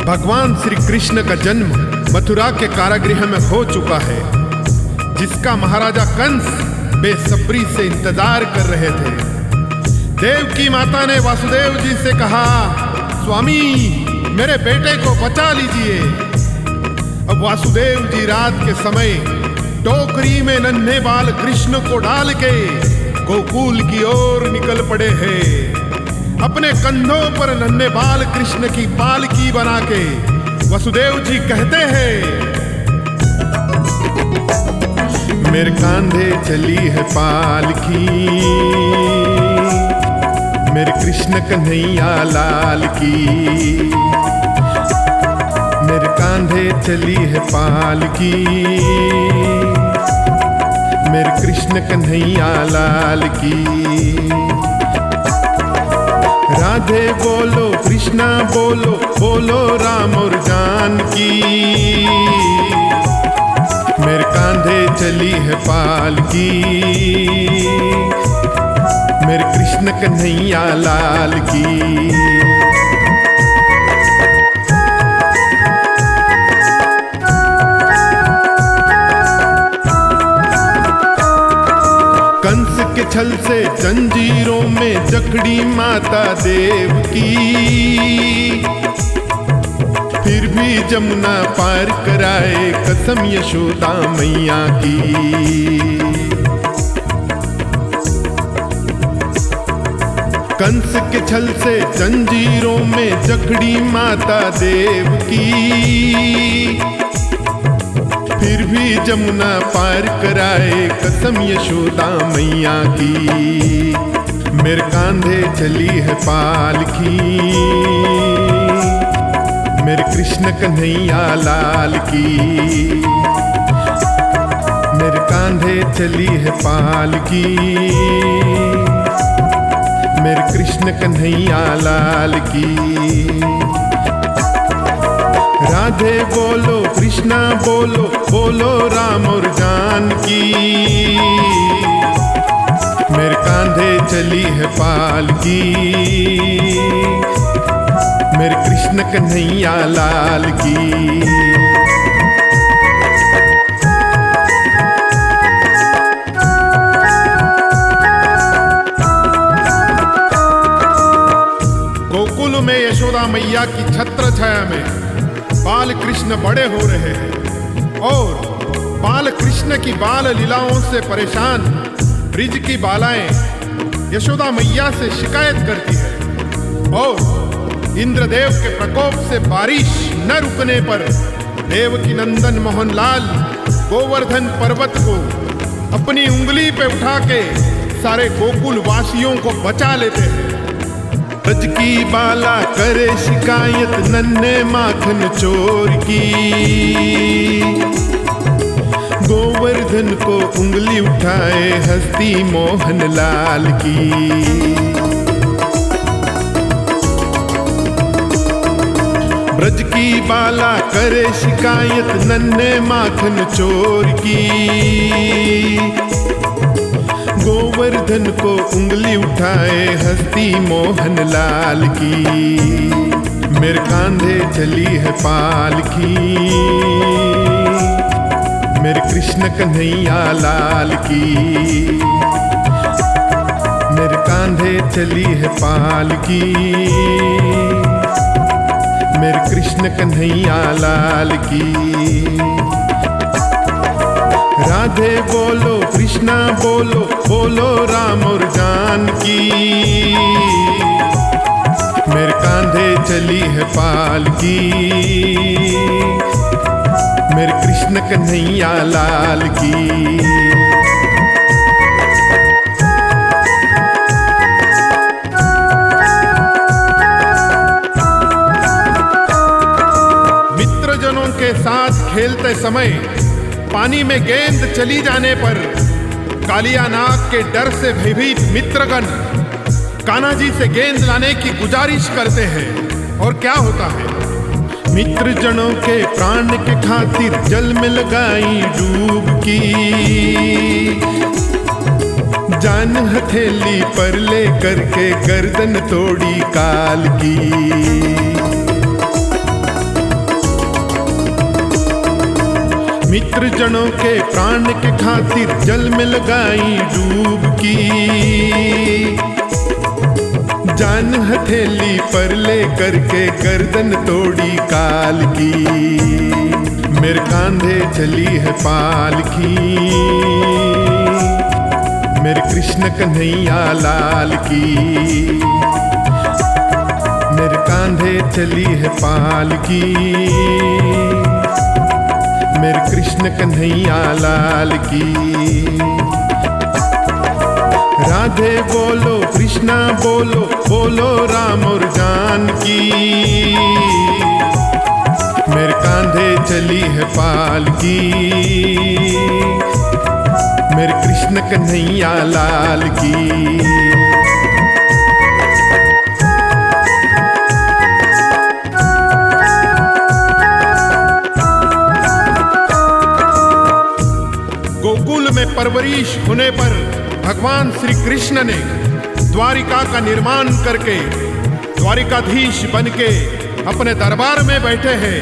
भगवान श्री कृष्ण का जन्म मथुरा के कारागृह में हो चुका है, जिसका महाराजा कंस बेसब्री से इंतजार कर रहे थे। देवकी माता ने वासुदेव जी से कहा, स्वामी मेरे बेटे को बचा लीजिए। अब वासुदेव जी रात के समय टोकरी में नन्हे बाल कृष्ण को डाल के गोकुल की ओर निकल पड़े हैं। अपने कंधों पर नन्हे बाल कृष्ण की पालकी बना के वसुदेव जी कहते हैं, मेरे कांधे चली है पालकी, मेरे कृष्ण कन्हैया लाल की। मेरे कांधे चली है पालकी, मेरे कृष्ण कन्हैया लाल की। राधे बोलो कृष्णा बोलो, बोलो राम और जानकी। मेरे कांधे चली है पालकी, मेरे कृष्ण कन्हैया लाल की। कंस के छल से जंजीरों में जकड़ी माता देव की, फिर भी जमुना पार कराए कसम यशोदा मैया की। कंस के छल से जंजीरों में जकड़ी माता देव की, फिर भी जमुना पार कराए कसम यशोदा मैया की। मेरे कांधे चली है पालकी, मेरे कृष्ण कन्हैया लाल की। मेरे कांधे चली है पालकी, मेरे कृष्ण कन्हैया लाल की। राधे बोलो कृष्णा बोलो, बोलो राम और जानकी। मेरे कांधे चली है पालकी, मेरे कृष्ण कन्हैया लाल की। गोकुल में यशोदा मैया की छत्र छाया में बाल कृष्ण बड़े हो रहे हैं और बाल कृष्ण की बाल लीलाओं से परेशान ब्रिज की बालाएं यशोदा मैया से शिकायत करती है और इंद्रदेव के प्रकोप से बारिश न रुकने पर देवकी नंदन मोहनलाल गोवर्धन पर्वत को अपनी उंगली पे उठा के सारे गोकुल वासियों को बचा लेते हैं। ब्रज की बाला करे शिकायत नन्हे माखन चोर की, गोवर्धन को उंगली उठाए हस्ती मोहन लाल की। ब्रज की बाला करे शिकायत नन्हे माखन चोर की, गोवर्धन को उंगली उठाए हस्ती मोहन लाल की। मेरे कांधे चली है पालकी, मेरे कृष्ण कन्हैया लाल की। मेरे कांधे चली है पालकी, मेरे कृष्ण कन्हैया लाल की। राधे बोलो कृष्णा बोलो, बोलो राम और जानकी। मेरे कांधे चली है पालकी, मेरे कृष्ण कन्हैया लाल की। मित्रजनों के साथ खेलते समय पानी में गेंद चली जाने पर कालिया नाग के डर से भयभीत मित्रगण कान्हा जी से गेंद लाने की गुजारिश करते हैं। और क्या होता है, मित्रजनों के प्राण के खातिर जल में लगाई डूबकी, जान हथेली पर ले करके गर्दन तोड़ी काल की। मित्र जनों के प्राण के खातिर जल में लगाई डूबकी, जान हथेली पर ले करके गर्दन तोड़ी काल की, मेरे कांधे चली है पालकी, मेरे कृष्ण कन्हैया लाल की, मेरे कांधे चली है पालकी, मेरे कृष्ण कन्हैया लाल की। राधे बोलो कृष्णा बोलो, बोलो राम और जानकी, मेरे कांधे चली है पालकी, मेरे कृष्ण कन्हैया लाल की। गोकुल में परवरिश होने पर भगवान श्री कृष्ण ने द्वारिका का निर्माण करके द्वारिकाधीश बनके अपने दरबार में बैठे हैं।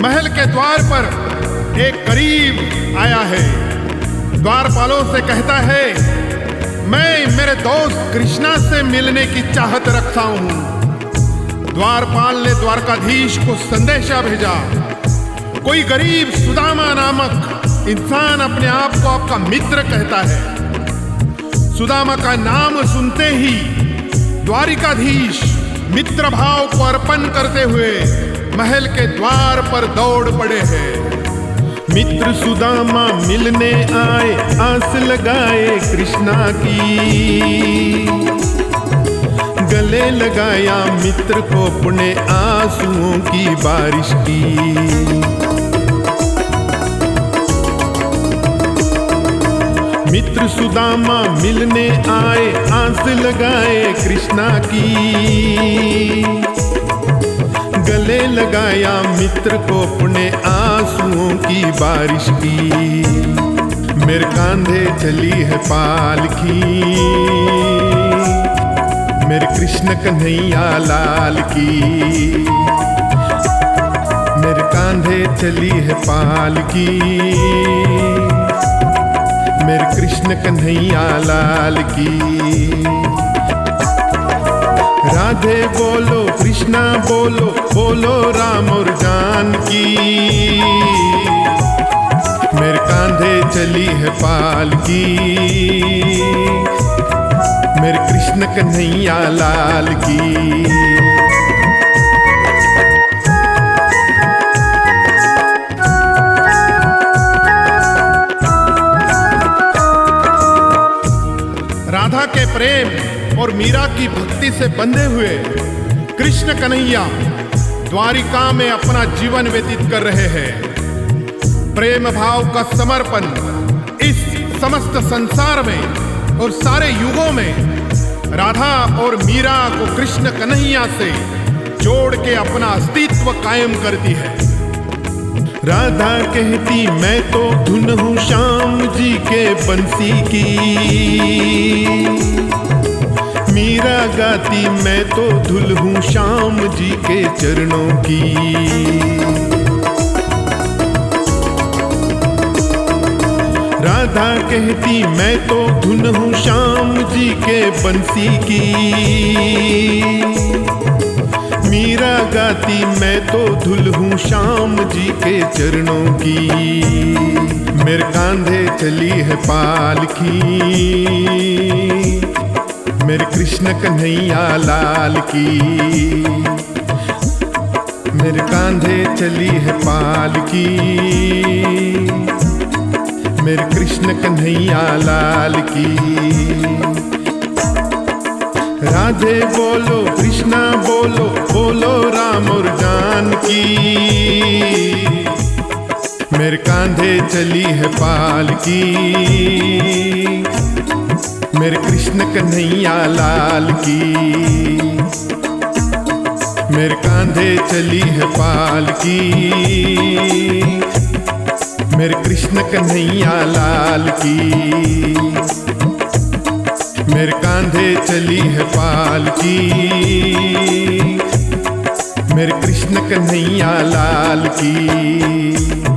महल के द्वार पर एक गरीब आया है, द्वारपालों से कहता है, मैं मेरे दोस्त कृष्णा से मिलने की चाहत रखता हूं। द्वारपाल ने द्वारकाधीश को संदेशा भेजा, कोई गरीब सुदामा नामक इंसान अपने आप को आपका मित्र कहता है। सुदामा का नाम सुनते ही द्वारिकाधीश मित्र भाव को अर्पण करते हुए महल के द्वार पर दौड़ पड़े हैं। मित्र सुदामा मिलने आए, आस लगाए कृष्णा की, गले लगाया मित्र को अपने आंसुओं की बारिश की। मित्र सुदामा मिलने आए, आस लगाए कृष्णा की, गले लगाया मित्र को अपने आंसुओं की बारिश की, मेरे कांधे चली है पालकी, मेरे कृष्ण कन्हैया लाल की, मेरे कांधे चली है पालकी, मेरे कृष्ण कन्हैया लाल की। राधे बोलो कृष्णा बोलो, बोलो राम और जानकी, मेरे कांधे चली है पालकी, मेरे कृष्ण कन्हैया लाल की। राधा के प्रेम और मीरा की भक्ति से बंधे हुए कृष्ण कन्हैया द्वारिका में अपना जीवन व्यतीत कर रहे हैं। प्रेम भाव का समर्पण इस समस्त संसार में और सारे युगों में राधा और मीरा को कृष्ण कन्हैया से जोड़ के अपना अस्तित्व कायम करती है। राधा कहती मैं तो धुन हूँ श्याम जी के बंसी की, मीरा गाती मैं तो धुल हूँ श्याम जी के चरणों की। राधा कहती मैं तो धुन हूँ श्याम जी के बंसी की, मीरा गाती मैं तो धुल हूँ श्याम जी के चरणों की, मेरे कांधे चली है पालकी, मेरे कृष्ण कन्हैया लाल की, मेरे कांधे चली है पालकी, मेरे कृष्ण कन्हैया लाल की। राधे बोलो कृष्णा बोलो, बोलो राम और जानकी, मेरे कांधे चली है पालकी, मेरे कृष्ण कन्हैया लाल की, मेरे कांधे चली है पालकी, मेरे कृष्ण कन्हैया लाल की, मेरे कांधे चली है पालकी, मेरे कृष्ण कन्हैया लाल की।